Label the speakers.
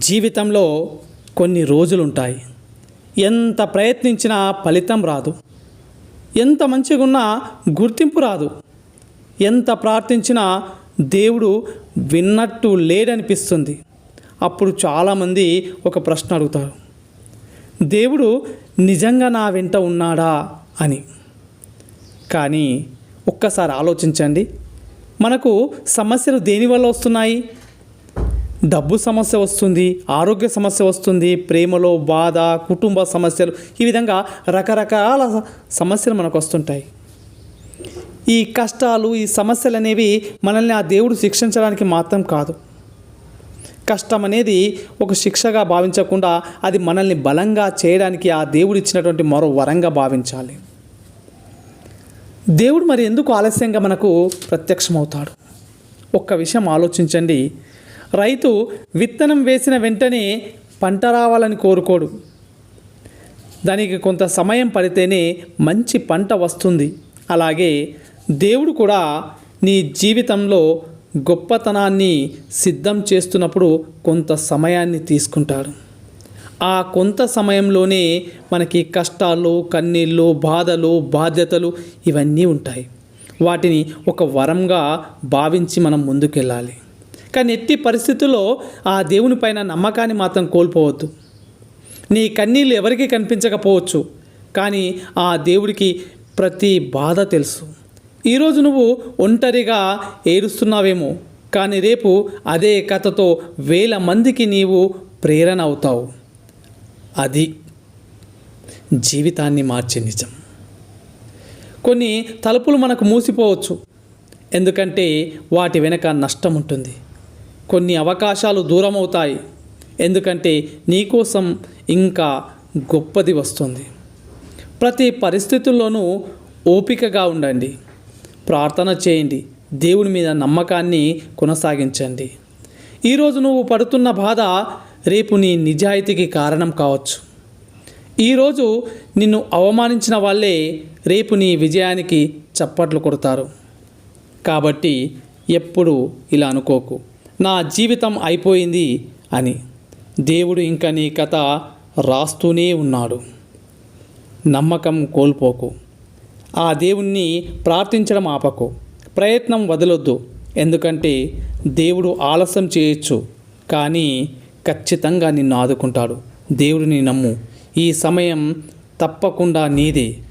Speaker 1: జీవితంలో కొన్ని రోజులుంటాయి. ఎంత ప్రయత్నించినా ఫలితం రాదు. ఎంత మంచిగా ఉన్నా గుర్తింపు రాదు. ఎంత ప్రార్థించినా దేవుడు విన్నట్టు లేడనిపిస్తుంది. అప్పుడు చాలామంది ఒక ప్రశ్న అడుగుతారు, దేవుడు నిజంగా నా వెంట ఉన్నాడా అని. కానీ ఒక్కసారి ఆలోచించండి, మనకు సమస్యలు దేనివల్ల వస్తున్నాయి? డబ్బు సమస్య వస్తుంది, ఆరోగ్య సమస్య వస్తుంది, ప్రేమలో బాధ, కుటుంబ సమస్యలు, ఈ విధంగా రకరకాల సమస్యలు మనకు వస్తుంటాయి. ఈ కష్టాలు, ఈ సమస్యలు అనేవి మనల్ని ఆ దేవుడు శిక్షించడానికి మాత్రం కాదు. కష్టం అనేది ఒక శిక్షగా భావించకుండా అది మనల్ని బలంగా చేయడానికి ఆ దేవుడు ఇచ్చినటువంటి మరో వరంగా భావించాలి. దేవుడు మరి ఎందుకు ఆలస్యంగా మనకు ప్రత్యక్షమవుతాడు? ఒక్క విషయం ఆలోచించండి. రైతు విత్తనం వేసిన వెంటనే పంట రావాలని కోరుకోడు. దానికి కొంత సమయం పడితేనే మంచి పంట వస్తుంది. అలాగే దేవుడు కూడా నీ జీవితంలో గొప్పతనాన్ని సిద్ధం చేస్తున్నప్పుడు కొంత సమయాన్ని తీసుకుంటాడు. ఆ కొంత సమయంలోనే మనకి కష్టాలు, కన్నీళ్ళు, బాధలు, బాధ్యతలు ఇవన్నీ ఉంటాయి. వాటిని ఒక వరంగా భావించి మనం ముందుకెళ్ళాలి. కానీ ఎట్టి పరిస్థితుల్లో ఆ దేవుని పైన నమ్మకాన్ని మాత్రం కోల్పోవద్దు. నీ కన్నీళ్ళు ఎవరికీ కనిపించకపోవచ్చు, కానీ ఆ దేవుడికి ప్రతి బాధ తెలుసు. ఈరోజు నువ్వు ఒంటరిగా ఏడుస్తున్నావేమో, కానీ రేపు అదే కథతో 1000 మందికి నీవు ప్రేరణ అవుతావు. అది జీవితాన్ని మార్చే నిజం. కొన్ని తలుపులు మనకు మూసిపోవచ్చు, ఎందుకంటే వాటి వెనక నష్టం ఉంటుంది. కొన్ని అవకాశాలు దూరం అవుతాయి, ఎందుకంటే నీకోసం ఇంకా గొప్పది వస్తుంది. ప్రతి పరిస్థితుల్లోనూ ఓపికగా ఉండండి, ప్రార్థన చేయండి, దేవుని మీద నమ్మకాన్ని కొనసాగించండి. ఈరోజు నువ్వు పడుతున్న బాధ రేపు నీ నిజాయితీకి కారణం కావచ్చు. ఈరోజు నిన్ను అవమానించిన వాళ్ళే రేపు నీ విజయానికి చప్పట్లు కొడతారు. కాబట్టి ఎప్పుడు ఇలా అనుకోకు, నా జీవితం అయిపోయింది అని. దేవుడు ఇంకా నీ కథ రాస్తూనే ఉన్నాడు. నమ్మకం కోల్పోకు. ఆ దేవుణ్ణి ప్రార్థించడం ఆపకు. ప్రయత్నం వదలొద్దు, ఎందుకంటే దేవుడు ఆలస్యం చేయొచ్చు, కానీ ఖచ్చితంగా నిన్ను ఆదుకుంటాడు. దేవుడిని నమ్ము. ఈ సమయం తప్పకుండా నీదే.